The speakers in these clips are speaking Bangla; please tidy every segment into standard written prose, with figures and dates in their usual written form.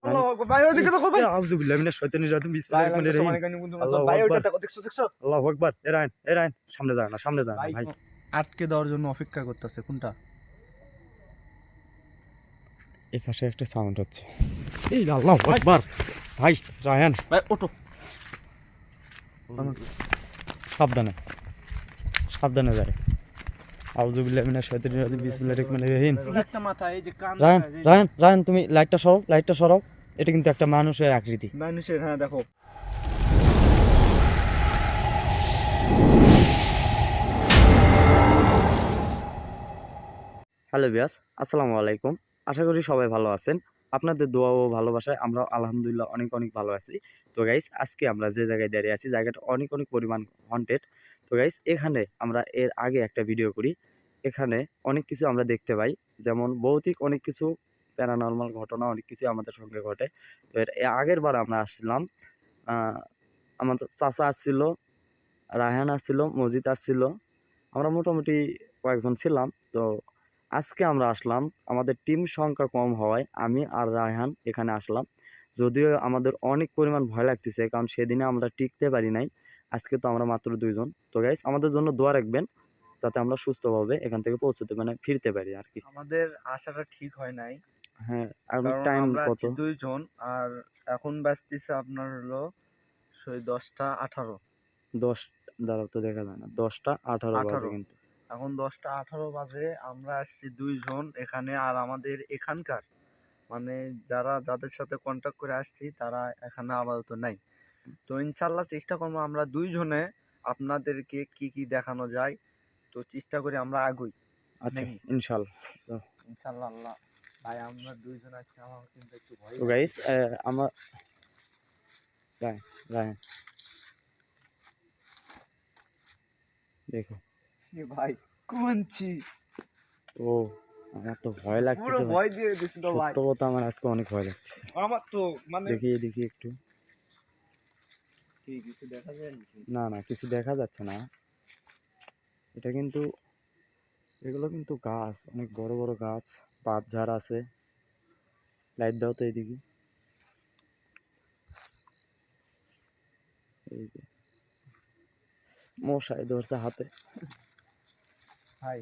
আল্লাহু আকবার ভাই ওদিকে দেখো ভাই আউযু বিল্লাহি মিনাশ শাইতানির রাজিম বিসমিল্লাহির রহমানির রহিম ভাই ওইটা দেখো দেখছো আল্লাহু আকবার এরাইন সামনে যায় না ভাই আটকে দেওয়ার জন্য অপেক্ষা করতেছে কোনটা এই পাশে একটা সাউন্ড হচ্ছে এই আল্লাহু আকবার ভাই রায়হান ভাই ওঠো সাবধানে সাবধানে যায় আউযু বিল্লাহি মিনাশ শাইতানির রাজিম বিসমিল্লাহির রহমানির রহিম একটা মাথা এই যে কান রায়হান তুমি লাইটটা সরাও এটা কিন্তু একটা মানুষের আকৃতি মানুষের হ্যাঁ দেখো হ্যালো ভিউয়ার্স আসসালামু আলাইকুম আশা করি সবাই ভালো আছেন আপনাদের দোয়া ও ভালোবাসায় আমরা আলহামদুলিল্লাহ অনেক ভালো আছি তো গাইস আজকে আমরা যে জায়গায় দাঁড়িয়ে আছি জায়গাটা অনেক পরিমাণ হন্টেড তো গাইস এখানে আমরা এর আগে একটা ভিডিও করি এখানে অনেক কিছু আমরা দেখতে পাই যেমন ভৌতিক অনেক কিছু প্যারানর্মাল ঘটনা অনেক কিছু আমাদের সঙ্গে ঘটে তো এর আগের বার আমরা আসছিলাম আমাদের চাচা আসছিল রায়হান আসছিল মজিদ আসছিল আমরা মোটামুটি কয়েকজন ছিলাম তো আজকে আমরা আসলাম আমাদের টিম সংখ্যা কম হওয়ায় আমি আর রায়হান এখানে আসলাম যদিও আমাদের অনেক পরিমাণ ভয় লাগতেছে কারণ সেদিনে আমরা টিকতে পারি নাই আজকে তো আমরা মাত্র 2 জন তো গাইস আমাদের জন্য দোয়া রাখবেন যাতে আমরা সুস্থভাবে এখান থেকে পৌঁছতে ফিরতে পারি আর কি আমাদের আশাটা ঠিক হয় নাই হ্যাঁ আর টাইম কত 2 জন আর এখন বাজতেছে আপনার হলো 10টা 18 10 দ্বারা তো দেখা যায় না 10টা 18 বাজে কিন্তু এখন 10টা 18 বাজে আমরা আসছি 2 জন এখানে আর আমাদের এখানকার মানে যাদের সাথে কন্টাক্ট করে আসছি তারা এখানে আপাতত নাই তো ইনশাল্লাহ চেষ্টা করবো আমরা 2 জনে আপনাদেরকে কি দেখানো যায় তো চেষ্টা করি আমরা আগুই আচ্ছা ইনশাআল্লাহ আল্লাহ ভাই আমরা 2 জন আছি আমার কিন্তু একটু ভয় তো গাইস আমার রায় দেখো ভাই কোনছি ও আমার তো ভয় লাগতেছে পুরো ভয় দিয়ে দিছিল ভাই সত্য কথা আমার আজকে অনেক ভয় লাগতেছে আমার তো মানে দেখি একটু কিছু দেখা যায় না কিছু দেখা যাচ্ছে না এটা কিন্তু এগুলো কিন্তু গাছ অনেক বড় গাছ পাতঝাড় আছে লাইট দাও তো এইদিকে এই যে মশাই ধরছে হাতে ভাই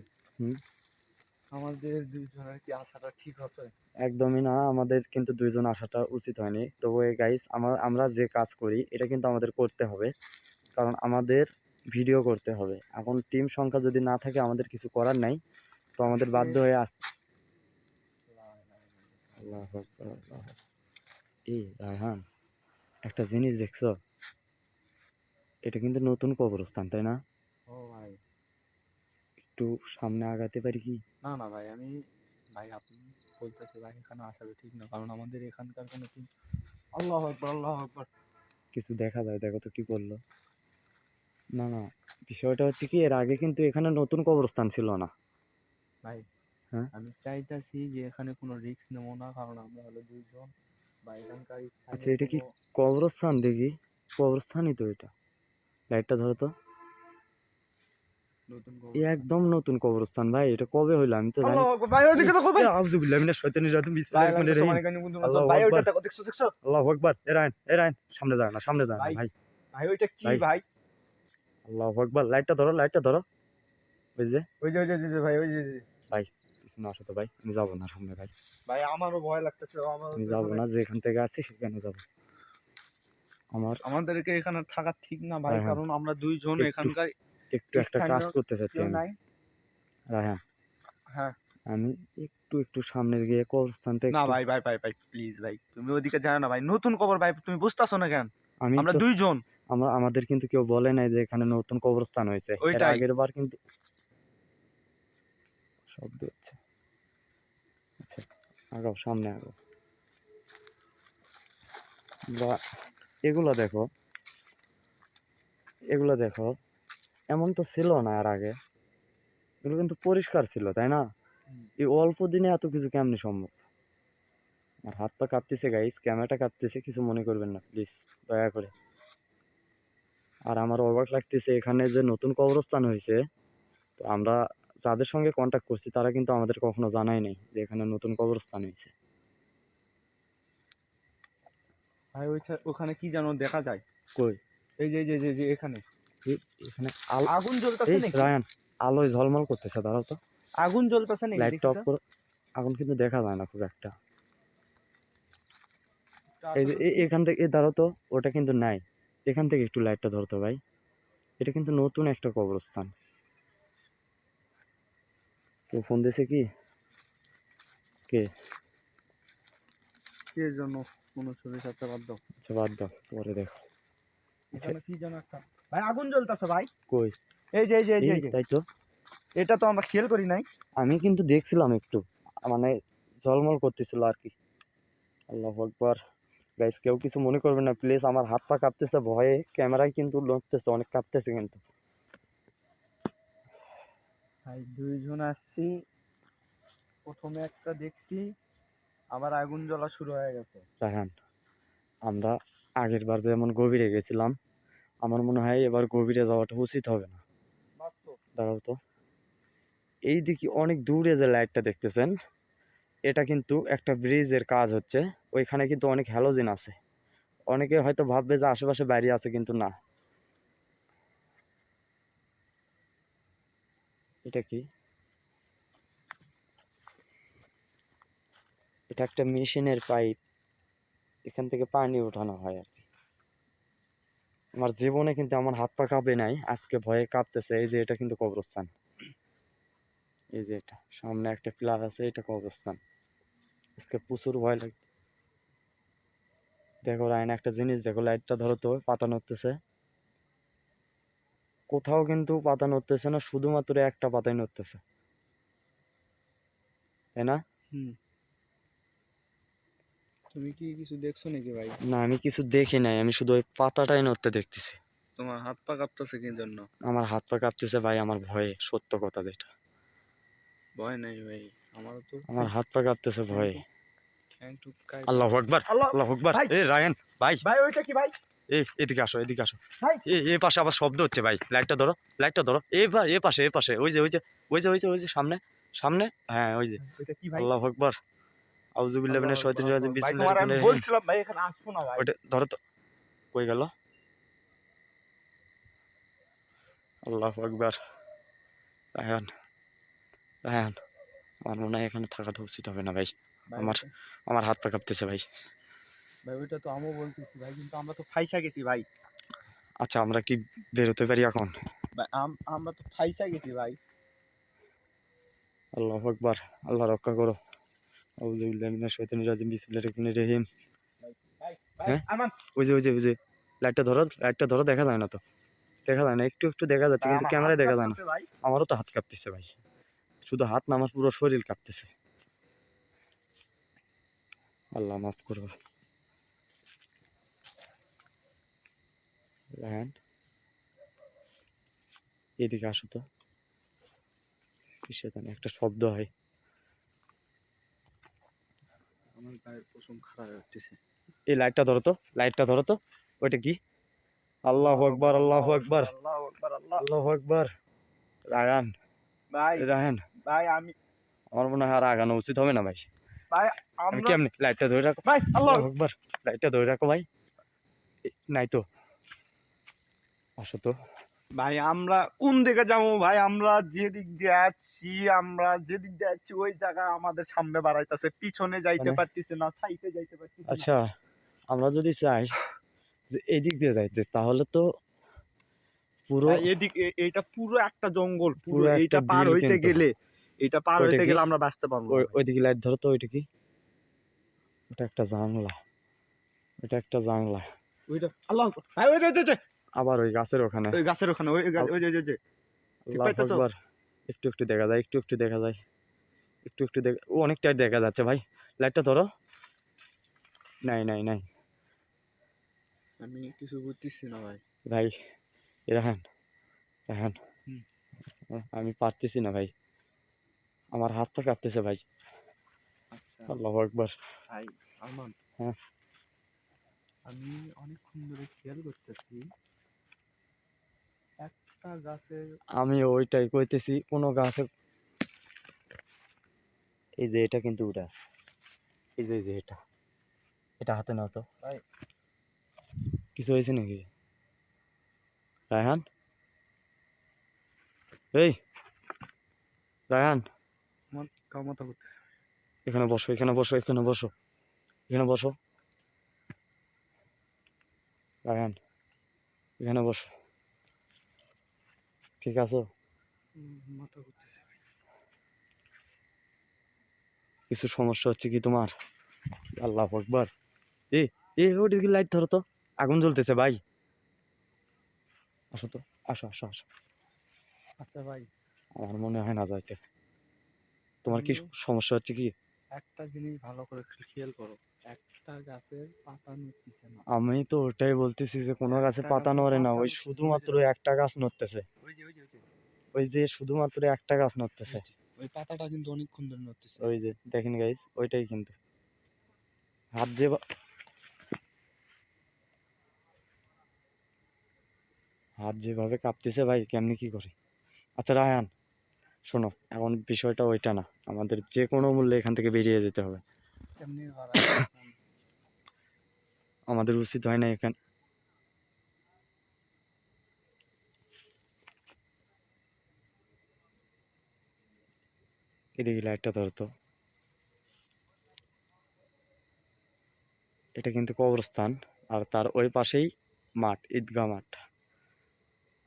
আমাদের 2 জনের কি আশাটা ঠিক হবে একদমই না আমাদের কিন্তু 2 জন আসাটা উচিত হয়নি তবু গাইস আমরা যে কাজ করি এটা কিন্তু আমাদের করতে হবে কারণ আমাদের ভিডিও করতে হবে এখন টিম সংখ্যা যদি না থাকে আমাদের কিছু করার নাই তো আমাদের বাধ্য হয়ে আসতে এই রায়হান একটা জিনিস দেখছো এটা কিন্তু নতুন কবরস্থান তাই না ও ভাই একটু সামনে আগাতে পারি কি না ভাই ভাই আপনি বলতেছে ভাই এখানে আসাটা ঠিক না কারণ আমাদের এখানকার কোনো আল্লাহু আকবার কিছু দেখা যায় দেখো তো কি করলো না বিষয়টা হচ্ছে কি এর আগে কিন্তু এখানে নতুন কবরস্থান ছিল না ভাই হ্যাঁ আমি চাইতাছি যে এখানে কোনো রিস্ক নেব না কারণ আমরা হলো 2 জন বা এখানকার আচ্ছা এটা কি কবরস্থান দেখি কবরস্থানই তো এটা লাইটটা ধরো তো একদম নতুন কবরস্থান ভাই এটা কবে হইলো আমি তো জানি ভাই ওদিকে দেখো ভাই আউযু বিল্লাহি মিনাশ শাইতানির রাজিম বিসমিল্লাহির রহমানির রহিম ভাই ওইটা দেখো দেখছো আল্লাহু আকবার এরাইন সামনে যায় না ভাই ভাই ওইটা কি ভাই আল্লাহু আকবার লাইটটা ধরো ওই যে ভাই ওই যে ভাই পিছনে আসো তো ভাই আমি যাবো না সামনে ভাই ভাই আমারও ভয় লাগতেছে আমি যাবো না যেখান থেকে আছি সেখানে যাবো আমাদেরকে এখানে থাকা ঠিক না ভাই কারণ আমরা 2 জন এখানকার একটু একটা কাজ করতে চাচ্ছি আমি রায়হান হ্যাঁ আমি একটু সামনে গিয়ে কবরস্থানটা না ভাই প্লিজ ভাই তুমি ওদিকে জানো না ভাই নতুন খবর ভাই তুমি বুঝতাছো না কেন আমরা 2 জন আমাদের কিন্তু কেউ বলে নাই যে এখানে নতুন কবরস্থান হয়েছে এর আগের বার কিন্তু শব্দ হচ্ছে আচ্ছা আগাও সামনে আগাও বা এগুলো দেখো এমন তো ছিল না আর আগে এগুলো কিন্তু পরিষ্কার ছিল তাই না এই অল্প দিনে এত কিছু কেমনি সম্ভব আর হাত পা কাঁপতেছে গাইস ক্যামেরাটা কাঁপতেছে কিছু মনে করবেন না প্লিজ দয়া করে আর আমার অবাক লাগতেছে এখানে যে নতুন কবরস্থান হয়েছে তো আমরা যাদের সঙ্গে কন্ট্যাক্ট করছি তারা কিন্তু আমাদের কখনো জানাই নাই যে এখানে নতুন কবরস্থান হয়েছে ভাই ওখানে কি যেন দেখা যায়। কই? এই যে এখানে এখানে আগুন জ্বলতেছে এই নাকি? রায়ান, আলোয় ঝলমল করতেছে, দাঁড়াও তো। আগুন জ্বলতেছে নাকি দেখি লাইটটা অফ তো। করো। আগুন কিন্তু দেখা যায় না খুব একটা। তা এই যে আসলে কি? এখান থেকে দাঁড়াও তো, ওটা কিন্তু নাই। এখান থেকে একটু লাইটটা ধরতো ভাই। এটা কিন্তু নতুন একটা কবরস্থান। কেউ ফোন দিয়েছে কি? কে? কে যেন কোনো ছবি ছাড়তে বাধ্য। আচ্ছা বাদ দাও, পরে দেখো। আচ্ছা এখানে কি যেন একটা ভাই আগুন জ্বলতেছে ভাই। কই? এই যে তাই তো। এটা তো আমরা খেয়াল করি নাই। আমি কিন্তু দেখছিলাম একটু, মানে ঝলমল করতেছিল আর কি। আল্লাহু আকবার। গাইস কেউ কিছু মনে করবে না প্লিজ, আমার হাত পা কাঁপতেছে ভয়ে, ক্যামেরায় কিন্তু নড়তেছে, অনেক কাঁপতেছে কিন্তু। ভাই দুইজন আসছি, প্রথমে একটা দেখছি, আবার আগুন জ্বলা শুরু হয়ে গেছে। রায়হান, আমরা আগের বার যেমন গভীরে গেছিলাম, আমার মনে হয় এবার গভীরে যাওয়াটা উচিত হবে না। বাস্তব। দাঁড়াও তো, এই দিকে অনেক দূরে যে লাইটটা দেখতেছেন, এটা কিন্তু একটা ব্রিজের কাজ হচ্ছে। ওইখানে কিন্তু অনেক হ্যালোজেন আছে। অনেকে হয়তো ভাববে যে আশেপাশে বাইরে আছে, কিন্তু না। এটা কি? এটা একটা মেশিনের পাইপ, এখান থেকে পানি ওঠানো হয় আর কি। আমার জীবনে কিন্তু আমার হাত পা কাঁপে নাই, আজকে ভয়ে কাঁপতেছে। এই যে এটা কিন্তু কবরস্থান। এই যে এটা সামনে একটা পিলার আছে, এটা কবরস্থান। আজকে প্রচুর ভয় লাগে। দেখো রায়না, একটা জিনিস দেখো, লাইটটা ধরো তো, পাতা নড়তেছে। কোথাও কিন্তু পাতা নড়তেছে না, শুধুমাত্র একটা পাতাই নড়তেছে, তাই না? হুম। তুমি কি কিছু দেখছো নাকি ভাই? না, আমি কিছু দেখি নাই, আমি শুধু ওই পাতাটাই নড়তে দেখতেছি। তোমার হাত পা কাঁপতেছে কি জন্য? আমার হাত পা কাঁপতেছে ভাই, আমার ভয়ে, সত্য কথা যেটা। ভয় নাই ভাই, আমারও তো আমার হাত পা কাঁপতেছে ভয়ে। ঠ্যাং টুক কাই। আল্লাহু আকবার, আল্লাহ। আল্লাহু আকবার। ভাই এ রায়হান ভাই, ভাই ওইটা কি ভাই? এদিকে আসো, এদিকে আসো। ভাই এই পাশে আবার শব্দ হচ্ছে ভাই, লাইটটা ধরো, লাইটটা ধরো। এ পাশে, এ পাশে, ওই যে সামনে, সামনে। হ্যাঁ ওই যে। ওইটা কি ভাই? আল্লাহু আকবার। আউযু বিল্লাহি আল্লাহু মিনাশ আকবার, শাইতানির আল্লাহু রাজিম, আকবার। ভাই বিসমিল্লাহির তোমার আমি রহমানির রহিম। বলছিলাম ভাই এখানে আসবো না ভাই। ওইটা ধরো তো। কই গেল? আল্লাহু আকবার। রায়হান, রায়হান, আমার মনে হয় এখানে থাকাটা উচিত হবে না ভাই। ভাই আমার ওইটা আমার হাত পা কাঁপতেছে ভাই। ভাই ওইটা তো আমিও বলতেছি ভাই, কিন্তু আমরা তো ফাইসা গেছি ভাই। আচ্ছা আমরা কি বেরোতে পারি এখন? ভাই আমরা তো ফাইসা গেছি ভাই। আল্লাহু আকবার। আল্লাহ রক্ষা করো। আউযু বিল্লাহি মিনাশ শাইতানির রাজিম, বিসমিল্লাহির রহমানির রহিম। ভাই ভাই ভাই হ্যাঁ আমান। ওই যে লাইটটা ধরো, লাইটটা ধরো। দেখা যায় না তো, দেখা যায় না, একটু একটু দেখা যাচ্ছে ভাই কিন্তু আমার হাত ক্যামেরায় দেখা যায় না। কাঁপতেছে ভাই। আমারও তো হাত কাঁপতেছে ভাই, শুধু হাত না, আমার পুরো শরীর কাঁপতেছে। আল্লাহ মাফ করবো। রায়হান, এদিকে আসো তো। কিসে জানি একটা শব্দ হয়। আমার গায়ের পশম খাড়া হচ্ছে। এই লাইটটা ধরো তো, লাইটটা ধরো তো। ওইটা কি? আল্লাহু আকবার, আল্লাহু আকবার, আল্লাহু আকবার, আল্লাহ। আল্লাহু আকবার। রায়হান, ভাই রায়হান, ভাই আমার মনে হয় আর আগানো উচিত হবে না ভাই। ভাই আমি আমরা কেমনি লাইটটা ধরে রাখো? ভাই আল্লাহ। আল্লাহু আকবার। লাইটটা ধরে রাখো ভাই। নাই তো। আসো তো। ভাই আমরা কোন দিকে যাবো ভাই? আমরা যেদিক দিয়ে আছি, ওই জায়গা আমাদের সামনে বাড়াইতেছে, পিছনে যাইতে মানে পারতেছে না, সাইডে যাইতে পারতেছে না। আচ্ছা, আমরা যদি চাই যে এদিক দিয়ে যাইতে, তাহলে তো পুরো ভাই এদিক এইটা পুরো একটা জঙ্গল, পুরো পুরো একটা এইটা পার বিল হইতে কিন্তু। গেলে, এইটা পার ওইটা হইতে কি? গেলে আমরা বাঁচতে পারবো না ভাই। ওইদিকে লাইট ধরো তো। ওইটা কি? ওটা একটা জানলা, ওটা একটা জানলা। ওইটা আল্লাহ ভাই, ওই যে আবার ওই গাছের ওখানে। ওই গাছের ওখানে, ওই যে ঠিক আল্লাহু পাইতেছো? আকবার। একটু একটু দেখা যায়, একটু একটু দেখা যায়, একটু একটু দেখা, ও অনেকটাই দেখা যাচ্ছে ভাই। লাইটটা ধরো। নাই নাই নাই আমি কিছু বুঝতেছি না ভাই। ভাই। রাহান, রাহান, হুম। আমি পারতেছি না ভাই, আমার হাত পা কাঁপতেছে ভাই। আচ্ছা আল্লাহু আকবার। ভাই আরমান, হ্যাঁ আমি অনেকক্ষণ ধরে খেয়াল করতেছি একটা গাছের। আমি ওইটাই কইতেছি, কোনো গাছে। এই যে এটা কিন্তু উঠে আছে, এই যে এটা, এটা হাতে নাও তো। ভাই কিছু হয়েছে নাকি? রায়হান, এই রায়হান, কামতা করতে এখানে বসো, এখানে বসো, এখানে বসো, এখানে বসো। রায়হান, এখানে বসো। ঠিক আছে? মাথা করতে কিছু সমস্যা হচ্ছে কি তোমার? আল্লাহ আকবার। এ এ ওদিকে লাইট ধরো তো, আগুন জ্বলতেছে ভাই। আসো তো, আসো আসো আসো। আচ্ছা ভাই, আমার মনে হয় না যাইতে। তোমার কি বন্ধু, সমস্যা হচ্ছে কি? একটা জিনিস ভালো করে খেয়াল করো, একটা গাছের পাতা নড়তেছে না। আমি তো ওটাই বলতেছি যে কোনো গাছে একটা পাতা গাছের নড়ে না, পাতা ওই নড়তেছে, ওই যে শুধুমাত্র দেখো, একটা গাছ নড়তেছে। ওই যে ওই যে ওই যে ওই যে শুধুমাত্র একটা গাছ নড়তেছে। ওই যে, ওই পাতাটা কিন্তু অনেকক্ষণ ধরে নড়তেছে। ওই যে দেখেন গাইস, ওইটাই কিন্তু হাত যে হাত যেভাবে কাঁপতেছে ভাই, কেমনি কি করে? আচ্ছা রায়হান, শোনো, এখন বিষয়টা ওইটা না, আমাদের যে কোনো মূল্যে এখান থেকে বেরিয়ে যেতে হবে। এমনি বাড়ায় এখন। আমাদের উচিত হয় না এখানে। এদিকে লাইটটা ধরতো। এটা কিন্তু কবরস্থান, আর তার ওই পাশেই মাঠ, ঈদগাহ মাঠ।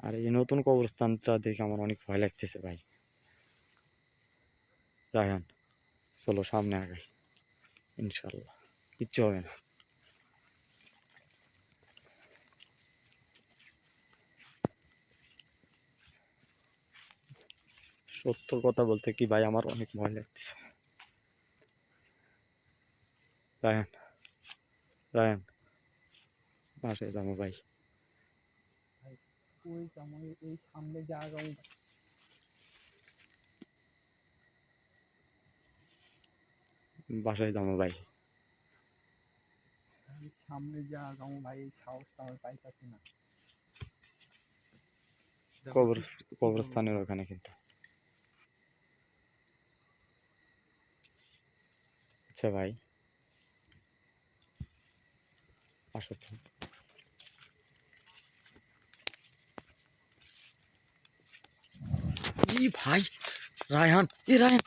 আর এই নতুন কবরস্থানটা দেখে আমার অনেক ভয় লাগতেছে ভাই। রায়হান, চলো সামনে আগাই, ইনশাল্লাহ কিচ্ছু হবে না। সত্য কথা বলতে কি ভাই, আমার অনেক ভয় লাগতেছে। রায়হান, রায়হান, বাসায় যাবো ভাই। ভাই, ওই আমার এই সামনে যে আগামী বাসায় যাবো ভাই। সামনে যে আগামী ভাই, এই সাহসটা আমি পাইতাছি না। দেখো কবর কি কি করবো। কবরস্থানের ওখানে কিন্তু। আচ্ছা ভাই, আসো তো। ই ভাই, রায়হান, এ রায়হান,